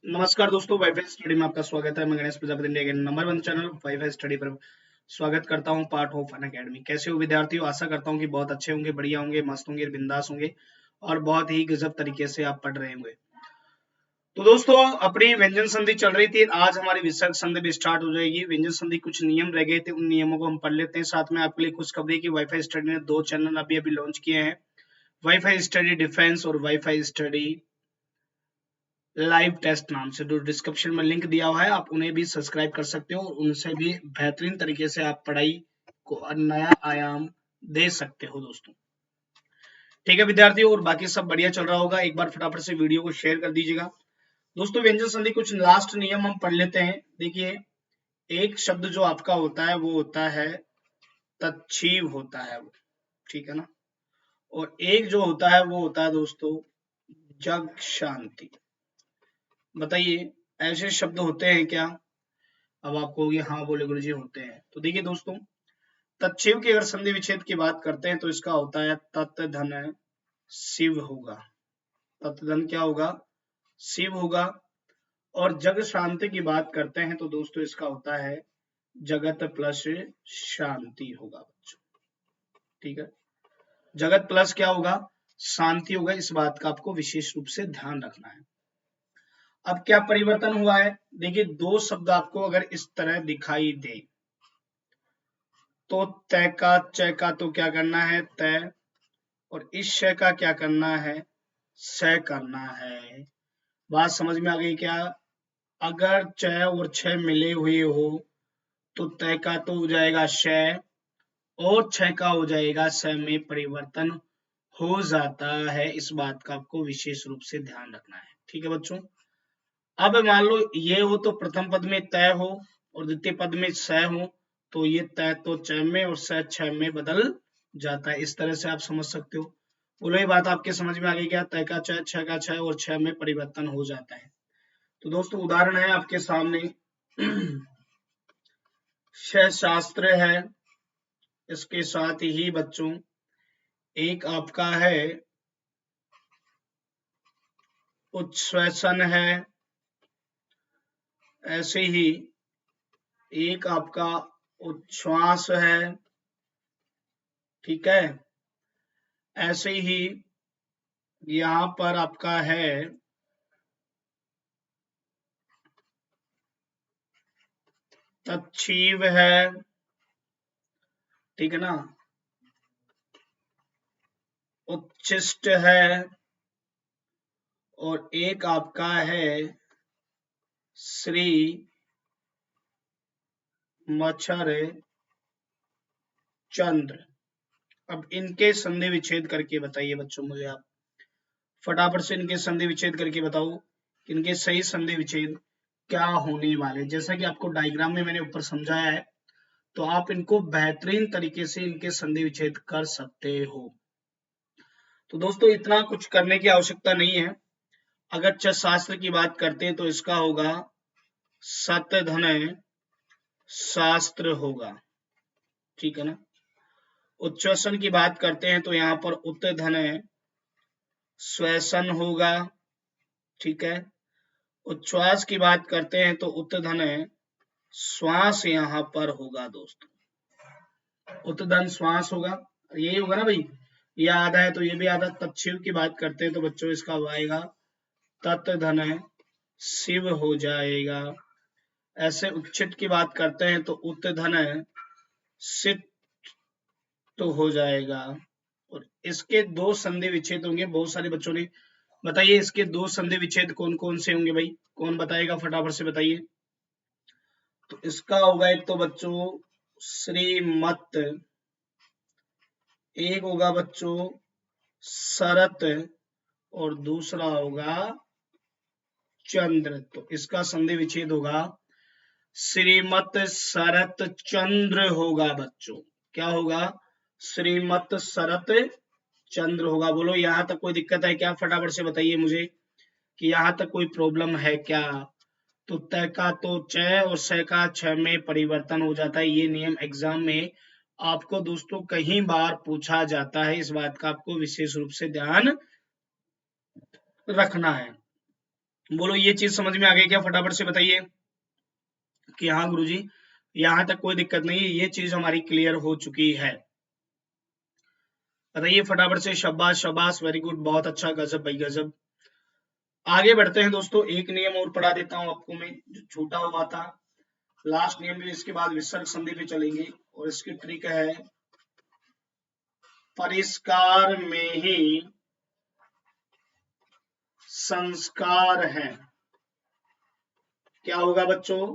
नमस्कार दोस्तों, wifi study में आपका स्वागत है। मैं गणेश प्रजापति, इंडिया के नंबर 1 चैनल वाईफाई स्टडी पर स्वागत करता हूं। Part of an academy. कैसे हो विद्यार्थियों? आशा करता हूं कि बहुत अच्छे होंगे, बढ़िया होंगे, मस्त होंगे, बिंदास होंगे और बहुत ही गजब तरीके से आप पढ़ रहे होंगे। तो दोस्तों, अपनी व्यंजन संधि चल रही थी, आज हमारी विसर्ग संधि भी स्टार्ट हो जाएगी। व्यंजन संधि कुछ नियम रह गए थे, उन नियमों को हम पढ़ लेते हैं। साथ में आपके लिए खुशखबरी की वाईफाई स्टडी ने 2 चैनल अभी लॉन्च किए हैं, वाईफाई स्टडी डिफेंस और वाईफाई स्टडी लाइव टेस्ट नाम से। जो डिस्क्रिप्शन में लिंक दिया हुआ है, आप उन्हें भी सब्सक्राइब कर सकते हो और उनसे भी बेहतरीन तरीके से आप पढ़ाई को नया आयाम दे सकते हो दोस्तों। ठीक है विद्यार्थियों, और बाकी सब बढ़िया चल रहा होगा। एक बार फटाफट से वीडियो को शेयर कर दीजिएगा दोस्तों। व्यंजन संधि कुछ लास्ट नियम हम पढ़ लेते हैं। देखिए, एक शब्द जो आपका होता है वो होता है तच्छीव होता है वो, ठीक है ना। और एक जो होता है वो होता है दोस्तों जग शांति। बताइए, ऐसे शब्द होते हैं क्या? अब आप कहोगे हाँ बोले गुरुजी होते हैं। तो देखिए दोस्तों, तत्शिव की अगर संधि विच्छेद की बात करते हैं तो इसका होता है तत् धन शिव होगा। तत् धन क्या होगा? शिव होगा। और जग शांति की बात करते हैं तो दोस्तों इसका होता है जगत प्लस शांति होगा बच्चों। ठीक है, जगत प्लस क्या होगा? शांति होगा। इस बात का आपको विशेष रूप से ध्यान रखना है। अब क्या परिवर्तन हुआ है? देखिए, दो शब्द आपको अगर इस तरह दिखाई दे तो तय का च का तो क्या करना है? तय। और इस श का क्या करना है? स करना है। बात समझ में आ गई क्या? अगर च और छ मिले हुए हो तो तय का तो हो जाएगा श और छ का हो जाएगा स में परिवर्तन हो जाता है। इस बात का आपको विशेष रूप से ध्यान रखना है। ठीक है बच्चों। अब मान लो ये हो तो प्रथम पद में तय हो और द्वितीय पद में स हो, तो ये तय तो च में और स छ में बदल जाता है। इस तरह से आप समझ सकते हो। बोलो, ये बात आपके समझ में आ गई क्या? तय का च, छ का छ और छ में परिवर्तन हो जाता है। तो दोस्तों, उदाहरण है आपके सामने शास्त्र है। इसके साथ ही बच्चों एक आपका है उच्छ्वसन है। ऐसे ही एक आपका उच्छ्वास है। ठीक है, ऐसे ही यहां पर आपका है तच्छीव है। ठीक है ना, उच्छिष्ट है और एक आपका है श्री मच्छर चंद्र। अब इनके संधि विच्छेद करके बताइए बच्चों मुझे आप, फटाफट से इनके संधि विच्छेद करके बताओ कि इनके सही संधि विच्छेद क्या होने वाले। जैसा कि आपको डायग्राम में मैंने ऊपर समझाया है, तो आप इनको बेहतरीन तरीके से इनके संधि विच्छेद कर सकते हो। तो दोस्तों, इतना कुछ करने की आवश्यकता नहीं है। अगर च शास्त्र की बात करते हैं तो इसका होगा सत धन शास्त्र होगा। ठीक है ना। उच्छ्वसन की बात करते हैं तो यहाँ पर उत धन श्वसन होगा। ठीक है। उच्छ्वास की बात करते हैं तो उत धन श्वास यहाँ पर होगा दोस्तों। उत धन श्वास होगा, यही होगा ना भाई। ये आधा है तो ये भी आधा। तत्शिव की बात करते हैं तो बच्चों इसका आएगा तत् धन शिव हो जाएगा। ऐसे उच्छित की बात करते हैं तो उत धन सित तो हो जाएगा। और इसके दो संधि विच्छेद होंगे। बहुत सारे बच्चों ने बताइए इसके दो संधि विच्छेद कौन कौन से होंगे भाई? कौन बताएगा? फटाफट से बताइए। तो इसका होगा एक तो बच्चों श्रीमत, एक होगा बच्चों शरत और दूसरा होगा चंद्र। तो इसका संधि विच्छेद होगा श्रीमत शरत चंद्र होगा बच्चों। क्या होगा? श्रीमत शरत चंद्र होगा। बोलो, यहां तक कोई दिक्कत है क्या? फटाफट से बताइए मुझे कि यहां तक कोई प्रॉब्लम है क्या? तो तय का तो च और स का छ में परिवर्तन हो जाता है। ये नियम एग्जाम में आपको दोस्तों कई बार पूछा जाता है। इस बात का आपको विशेष रूप से ध्यान रखना है। बोलो ये चीज समझ में आ गई क्या? फटाफट से बताइए कि हाँ गुरुजी, यहाँ तक कोई दिक्कत नहीं है, ये चीज हमारी क्लियर हो चुकी है। बताइए फटाफट से। शाबाश शाबाश, वेरी गुड, बहुत अच्छा, गजब भाई गजब। आगे बढ़ते हैं दोस्तों, एक नियम और पढ़ा देता हूं आपको मैं, जो छूटा हुआ था। लास्ट नियम में, इसके बाद विसर्ग संधि पे चलेंगे, और इसकी ट्रिक है परिष्कार में ही संस्कार है। क्या होगा बच्चों?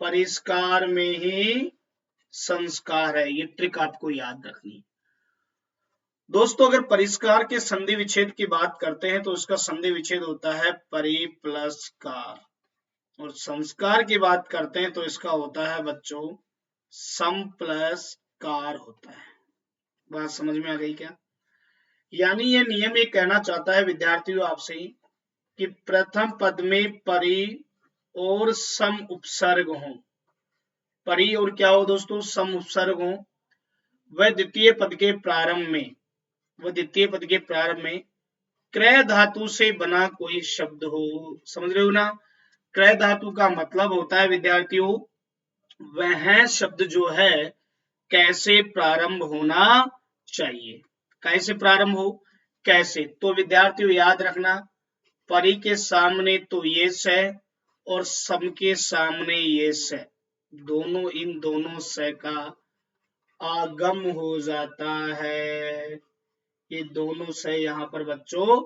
परिष्कार में ही संस्कार है। ये ट्रिक आपको याद रखनी है दोस्तों। अगर परिष्कार के संधि विच्छेद की बात करते हैं तो इसका संधि विच्छेद होता है परि प्लस कार, और संस्कार की बात करते हैं तो इसका होता है बच्चों सम प्लस कार होता है। बात समझ में आ गई क्या? यानी ये नियम ये कहना चाहता है विद्यार्थियों आपसे कि प्रथम पद में परि और सम उपसर्ग हो। परि और क्या हो दोस्तों? सम उपसर्ग हो। वह द्वितीय पद के प्रारंभ में, वह द्वितीय पद के प्रारंभ में क्रय धातु से बना कोई शब्द हो। समझ रहे हो ना? क्रय धातु का मतलब होता है विद्यार्थियों, वह शब्द जो है कैसे प्रारंभ होना चाहिए। कैसे प्रारंभ हो? कैसे? तो विद्यार्थियों याद रखना, परि के सामने तो ये से और सम के सामने ये से, दोनों, इन दोनों से का आगम हो जाता है। ये दोनों से यहाँ पर बच्चों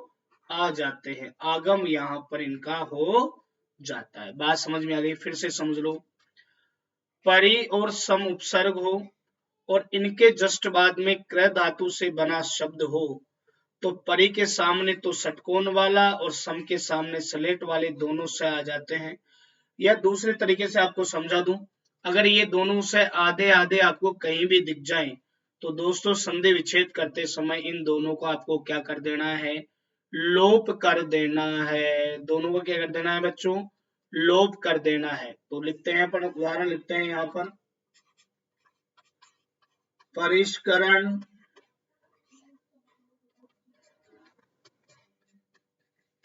आ जाते हैं, आगम यहाँ पर इनका हो जाता है। बात समझ में आ गई? फिर से समझ लो, परि और सम उपसर्ग हो और इनके जस्ट बाद में क्रय धातु से बना शब्द हो, तो परि के सामने तो षटकोण वाला और सम के सामने स्लेट वाले दोनों से आ जाते हैं। या दूसरे तरीके से आपको समझा दूं, अगर ये दोनों से आधे आधे आपको कहीं भी दिख जाएं, तो दोस्तों संधि विच्छेद करते समय इन दोनों को आपको क्या कर देना है? लोप कर देना है। दोनों को क्या कर देना है बच्चों? लोप कर देना है। तो लिखते हैं, पर उदाहरण लिखते हैं यहाँ पर, परिष्करण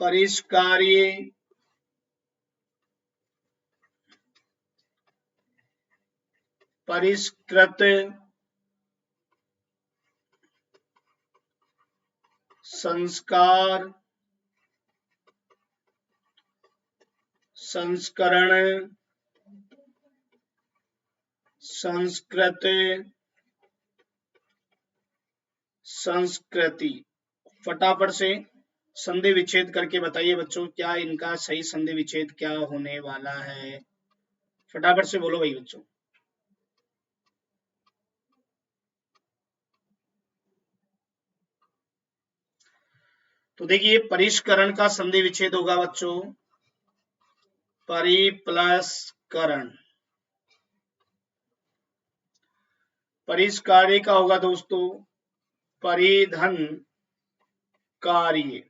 परिष्कार्य परिष्कृत संस्कार संस्करण संस्कृत संस्कृति। फटाफट से संधि विच्छेद करके बताइए बच्चों, क्या इनका सही संधि विच्छेद क्या होने वाला है? फटाफट से बोलो भाई बच्चों। तो देखिए, परिष्करण का संधि विच्छेद होगा बच्चों परि प्लस करण। परिष्कार्य का होगा दोस्तों परिधन कार्य।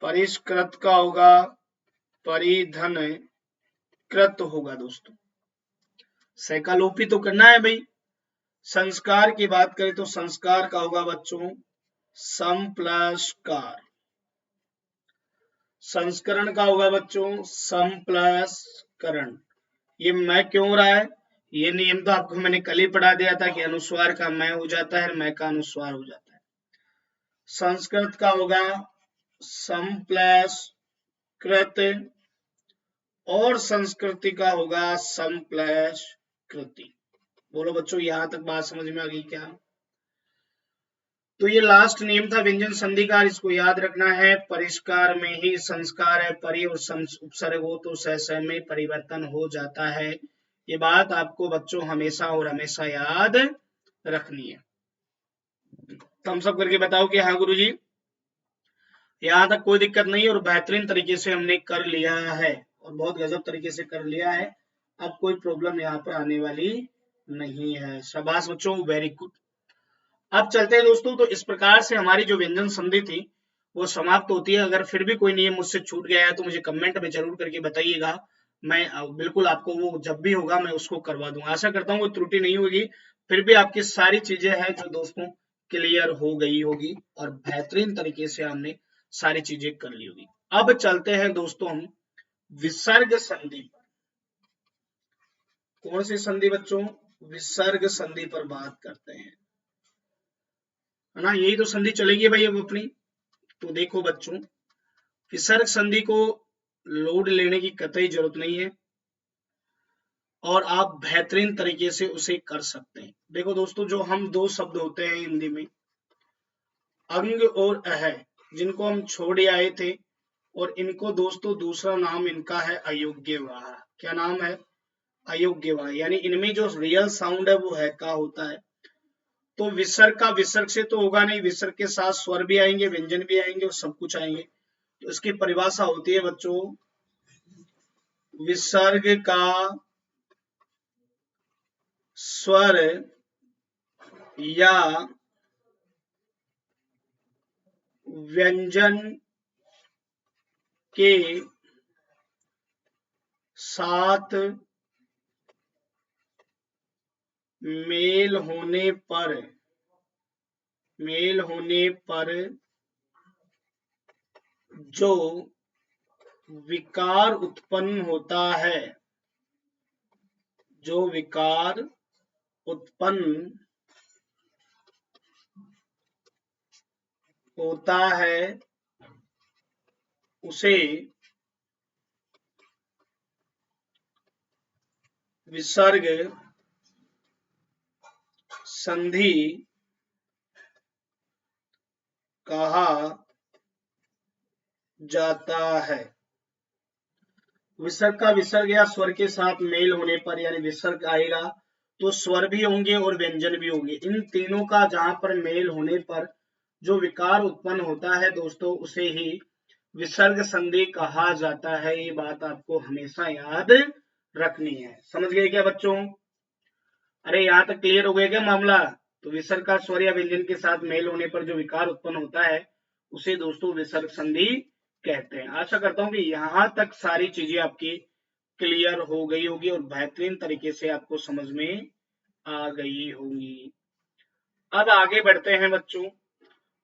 परिष्कृत का होगा परिधन कृत होगा दोस्तों। सैकालोपी तो करना है भाई। संस्कार की बात करें तो संस्कार का होगा बच्चों सम प्लस कार। संस्करण का होगा बच्चों सम प्लस करण। ये मैं क्यों हो रहा है? ये नियम तो आपको मैंने कल ही पढ़ा दिया था कि अनुस्वार का मैं हो जाता है, मैं का अनुस्वार हो जाता है। संस्कृत का होगा सम प्लस कृत, और संस्कृति का होगा सम प्लस कृति। बोलो बच्चों, यहां तक बात समझ में आ गई क्या? तो ये लास्ट नियम था व्यंजन संधि का, इसको याद रखना है। परिष्कार में ही संस्कार है, परि और उपसर्ग हो तो सह में परिवर्तन हो जाता है। ये बात आपको बच्चों हमेशा और हमेशा याद रखनी है। थम्स अप करके बताओ कि हाँ गुरुजी, यहाँ तक कोई दिक्कत नहीं और बेहतरीन तरीके से हमने कर लिया है, और बहुत गजब तरीके से कर लिया है। अब कोई प्रॉब्लम यहाँ पर आने वाली नहीं है। शाबाश बच्चों, वेरी गुड। अब चलते हैं दोस्तों, तो इस प्रकार से हमारी जो व्यंजन संधि थी वो समाप्त होती है। अगर फिर भी कोई नियम मुझसे छूट गया है तो मुझे कमेंट में जरूर करके बताइएगा, मैं बिल्कुल आपको वो जब भी होगा मैं उसको करवा दूंगा। आशा करता हूँ कोई त्रुटि नहीं होगी। फिर भी आपकी सारी चीजें हैं जो दोस्तों क्लियर हो गई होगी और बेहतरीन तरीके से हमने सारी चीजें कर ली होगी। अब चलते हैं दोस्तों हम विसर्ग संधि पर। कौन सी संधि बच्चों? विसर्ग संधि पर बात करते हैं, है ना। यही तो संधि चलेगी भाई अब अपनी। तो देखो बच्चों, विसर्ग संधि को लोड लेने की कतई जरूरत नहीं है और आप बेहतरीन तरीके से उसे कर सकते हैं। देखो दोस्तों, जो हम दो शब्द होते हैं हिंदी में, अंग और अह, जिनको हम छोड़ आए थे, और इनको दोस्तों दूसरा नाम इनका है अयोग्यवाह। क्या नाम है? अयोग्यवाह। यानी इनमें जो रियल साउंड है वो है का होता है। तो विसर्ग का विसर्ग से तो होगा नहीं, विसर्ग के साथ स्वर भी आएंगे, व्यंजन भी आएंगे और सब कुछ आएंगे। तो इसकी परिभाषा होती है बच्चों, विसर्ग का स्वर या व्यंजन के साथ मेल होने पर जो विकार उत्पन्न होता है, जो विकार उत्पन्न होता है उसे विसर्ग संधि कहा जाता है। विसर्ग का विसर्ग या स्वर के साथ मेल होने पर, यानी विसर्ग आएगा तो स्वर भी होंगे और व्यंजन भी होंगे। इन तीनों का जहां पर मेल होने पर जो विकार उत्पन्न होता है दोस्तों, उसे ही विसर्ग संधि कहा जाता है। ये बात आपको हमेशा याद रखनी है। समझ गए क्या बच्चों? अरे यहाँ तक क्लियर हो गया क्या मामला? तो विसर्ग का स्वर या व्यंजन के साथ मेल होने पर जो विकार उत्पन्न होता है उसे दोस्तों विसर्ग संधि कहते हैं। आशा करता हूं कि यहाँ तक सारी चीजें आपकी क्लियर हो गई होगी और बेहतरीन तरीके से आपको समझ में आ गई होंगी। अब आगे बढ़ते हैं बच्चों,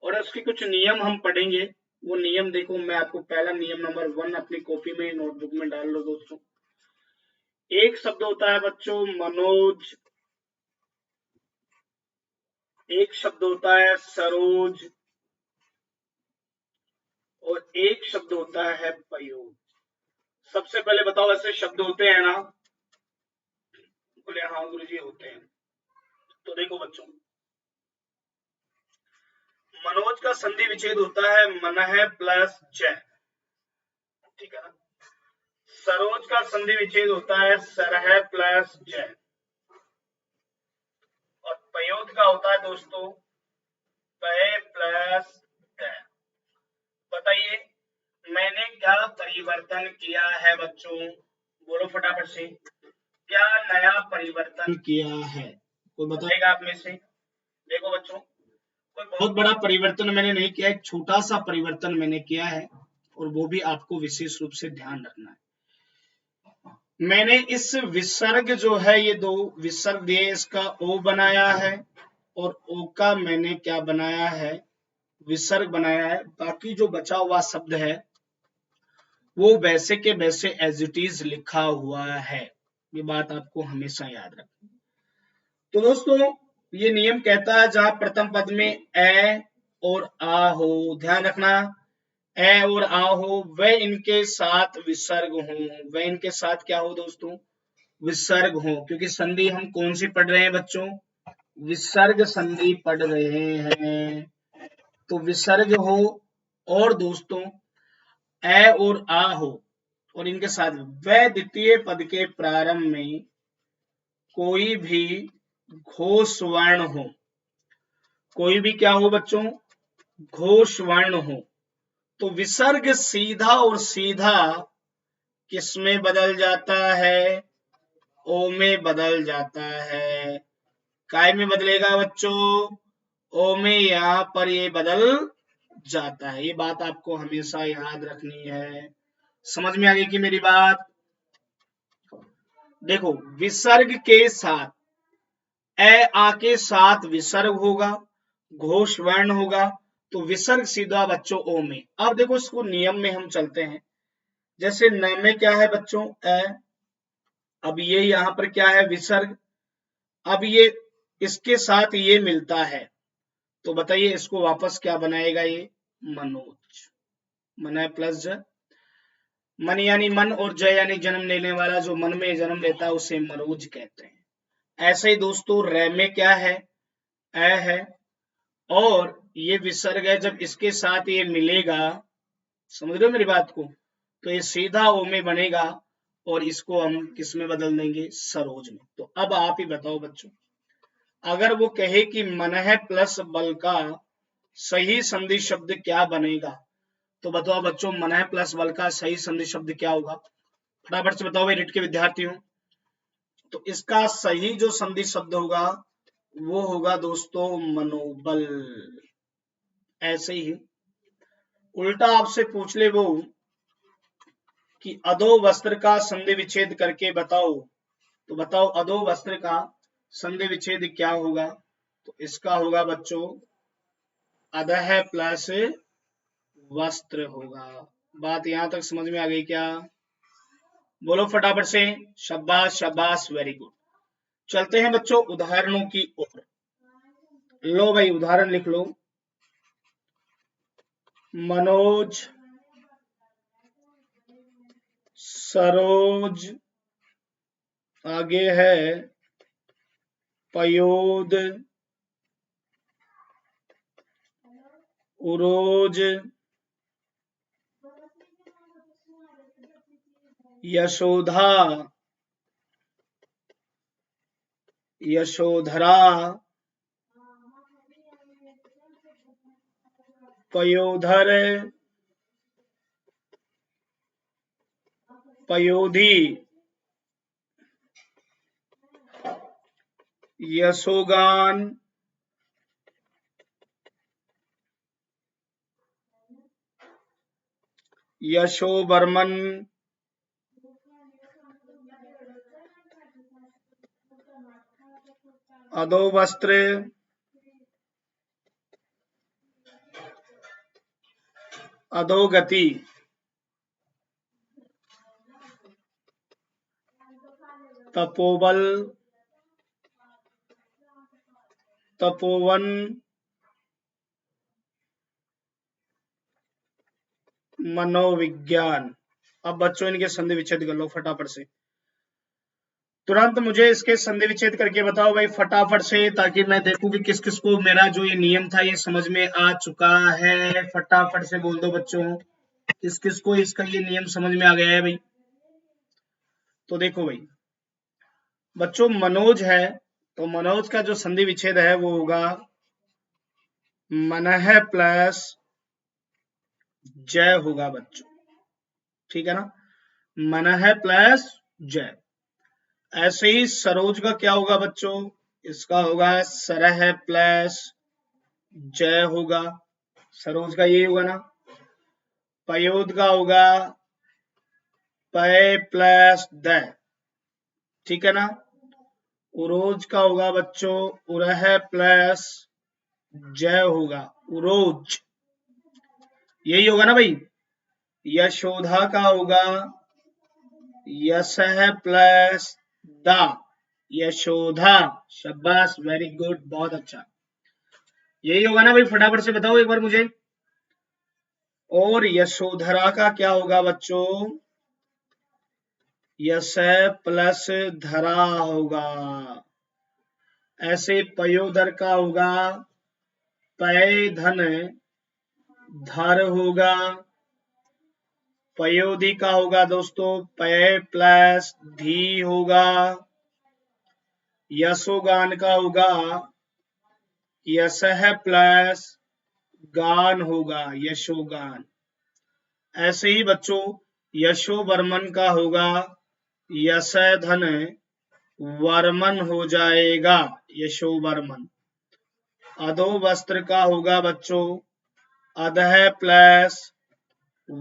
और उसके कुछ नियम हम पढ़ेंगे। वो नियम देखो, मैं आपको पहला नियम नंबर 1 अपनी कॉपी में नोटबुक में डाल लो दोस्तों। एक शब्द होता है बच्चों मनोज, एक शब्द होता है सरोज, और एक शब्द होता है पयोग। सबसे पहले बताओ, ऐसे शब्द होते हैं ना? बोले हाँ गुरुजी होते हैं। तो देखो बच्चों, मनोज का संधि विच्छेद होता है मनः प्लस जय, ठीक है ना। सरोज का संधि विच्छेद होता है सरह प्लस जय, और पयोद का होता है दोस्तों पय प्लस तय। बताइए मैंने क्या परिवर्तन किया है बच्चों? बोलो फटाफट से, क्या नया परिवर्तन किया है? कोई बताएगा आप में से? देखो बच्चों, कोई बहुत बड़ा परिवर्तन मैंने नहीं किया, एक छोटा सा परिवर्तन मैंने किया है, और वो भी आपको विशेष रूप से ध्यान रखना है। मैंने इस विसर्ग जो है, ये दो विसर्ग दिए, इसका ओ बनाया है, और ओ का मैंने क्या बनाया है? विसर्ग बनाया है। बाकी जो बचा हुआ शब्द है वो वैसे के वैसे एज इट इज लिखा हुआ है। ये बात आपको हमेशा याद रखनी। तो दोस्तों, ये नियम कहता है जहां प्रथम पद में ए और आ हो, ध्यान रखना, ए और आ हो, वह इनके साथ विसर्ग हो। वह इनके साथ क्या हो दोस्तों? विसर्ग हो। क्योंकि संधि हम कौन सी पढ़ रहे हैं बच्चों? विसर्ग संधि पढ़ रहे हैं। तो विसर्ग हो, और दोस्तों ए और आ हो, और इनके साथ वह द्वितीय पद के प्रारंभ में कोई भी घोष वर्ण हो। कोई भी क्या हो बच्चों? घोष वर्ण हो। तो विसर्ग सीधा और सीधा किसमें बदल जाता है? ओ में बदल जाता है। काय में बदलेगा बच्चों? ओ में। यहां पर ये बदल जाता है। ये बात आपको हमेशा याद रखनी है। समझ में आ गई कि मेरी बात? देखो, विसर्ग के साथ ए आ के साथ विसर्ग होगा, घोष वर्ण होगा, तो विसर्ग सीधा बच्चों ओ में। अब देखो इसको नियम में हम चलते हैं। जैसे न में क्या है बच्चों ए, अब ये यहां पर क्या है विसर्ग, अब ये इसके साथ ये मिलता है, तो बताइए इसको वापस क्या बनाएगा ये मनोज। मन है प्लस ज, मन यानी मन और जय यानी जन्म लेने वाला, जो मन में जन्म लेता है उसे मनोज कहते हैं। ऐसे ही दोस्तों रे में क्या है ए है, और ये विसर्ग है, जब इसके साथ ये मिलेगा, समझ रहे हो मेरी बात को, तो ये सीधा ओ में बनेगा और इसको हम किस में बदल देंगे सरोज में। तो अब आप ही बताओ बच्चों, अगर वो कहे कि मन है प्लस बल का सही संधि शब्द क्या बनेगा, तो बताओ बच्चों मन है प्लस बल का सही संधि शब्द क्या होगा, फटाफट से बताओ भाई रिट के विद्यार्थियों। तो इसका सही जो संधि शब्द होगा वो होगा दोस्तों मनोबल। ऐसे ही उल्टा आपसे पूछ ले वो कि अधो वस्त्र का संधि विच्छेद करके बताओ, तो बताओ अधो वस्त्र का संधि विच्छेद क्या होगा, तो इसका होगा बच्चों अधः प्लस वस्त्र होगा। बात यहां तक समझ में आ गई क्या, बोलो फटाफट से, शाबाश शाबाश वेरी गुड। चलते हैं बच्चों उदाहरणों की ओर। लो भाई उदाहरण लिख लो, मनोज सरोज, आगे है पयोद उरोज यशोधा यशोधरा पयोधर पयोधी यशोगान यशोबर्मन अधोवस्त्र अधोगति तपोबल तपोवन मनोविज्ञान। अब बच्चों इनके संधि विच्छेद कर लो फटाफट से, तुरंत मुझे इसके संधि विच्छेद करके बताओ भाई फटाफट से, ताकि मैं देखूं कि किस किस को मेरा जो ये नियम था ये समझ में आ चुका है। फटाफट से बोल दो बच्चों, किस किस को इसका ये नियम समझ में आ गया है भाई। तो देखो भाई बच्चों मनोज है, तो मनोज का जो संधि विच्छेद है वो होगा मनः प्लस जय होगा बच्चों, ठीक है ना, मनः प्लस जय। ऐसे ही सरोज का क्या होगा बच्चों, इसका होगा सरह प्लस जय होगा, सरोज का यही होगा ना। पयोद का होगा पय प्लस द, ठीक है ना। उरोज का होगा बच्चों उरह प्लस जय होगा, उरोज, यही होगा ना भाई। यशोधा का होगा यशः प्लस दा, यशोधा, शाबाश वेरी गुड बहुत अच्छा, यही होगा ना भाई, फटाफट से बताओ एक बार मुझे। और यशोधरा का क्या होगा बच्चों, यश प्लस धरा होगा। ऐसे पयोधर का होगा पय धन धर होगा। पयोधी का होगा दोस्तों पय प्लस धी होगा। यशोगान का होगा यशः प्लस गान होगा, यशोगान। ऐसे ही बच्चों यशोवर्मन का होगा यश धन वर्मन हो जाएगा, यशोवर्मन। अधो वस्त्र का होगा बच्चों अधः प्लस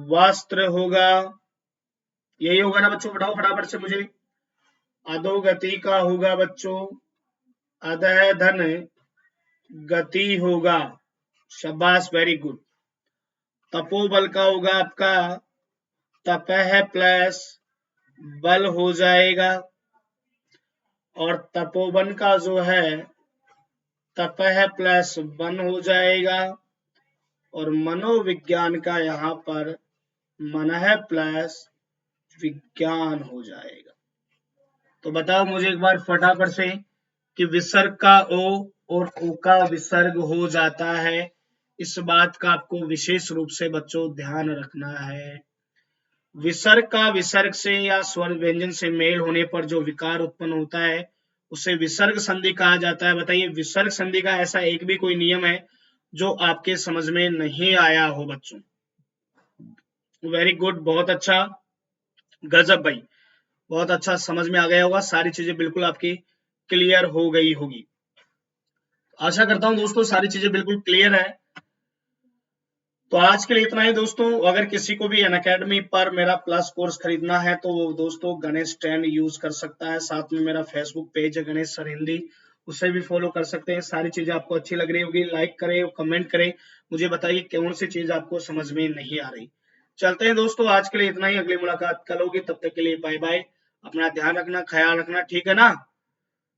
वस्त्र होगा, यही होगा ना बच्चों, बताओ फटाफट से मुझे। अधोगति का होगा बच्चों अधः धन गति होगा, शाबाश, वेरी गुड। तपोबल का होगा आपका तपह प्लस बल हो जाएगा, और तपोवन का जो है तपह प्लस वन हो जाएगा, और मनोविज्ञान का यहाँ पर मनः प्लस विज्ञान हो जाएगा। तो बताओ मुझे एक बार फटाफट से कि विसर्ग का ओ और ओ का विसर्ग हो जाता है। इस बात का आपको विशेष रूप से बच्चों ध्यान रखना है। विसर्ग का विसर्ग से या स्वर व्यंजन से मेल होने पर जो विकार उत्पन्न होता है उसे विसर्ग संधि कहा जाता है। बताइए विसर्ग संधि का ऐसा एक भी कोई नियम है जो आपके समझ में नहीं आया हो बच्चों? वेरी गुड, बहुत अच्छा, गजब भाई, बहुत अच्छा, समझ में आ गया होगा, सारी चीजें बिल्कुल आपकी क्लियर हो गई होगी। आशा करता हूं दोस्तों सारी चीजें बिल्कुल क्लियर है। तो आज के लिए इतना ही दोस्तों। अगर किसी को भी अनअकैडमी पर मेरा प्लस कोर्स खरीदना है तो वो दोस्तों गणेश 10 यूज कर सकता है। साथ में मेरा फेसबुक पेज है गणेश सर हिंदी, उसे भी फॉलो कर सकते हैं। सारी चीजें आपको अच्छी लग रही होगी, लाइक करें, कमेंट करें, मुझे बताइए कौन सी चीज आपको समझ में नहीं आ रही। चलते हैं दोस्तों, आज के लिए इतना ही, अगली मुलाकात कल होगी, तब तक के लिए बाय बाय। अपना ध्यान रखना, ख्याल रखना, ठीक है ना?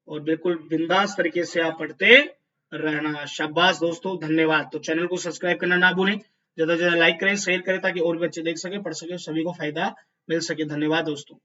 और बिल्कुल बिंदास तरीके से आप पढ़ते रहना। शाबाश दोस्तों, धन्यवाद। तो चैनल को सब्सक्राइब करना ना भूलें, ज्यादा से ज्यादा लाइक करें, शेयर करें, ताकि और भी बच्चे देख सके, पढ़ सके, सभी को फायदा मिल सके। धन्यवाद दोस्तों।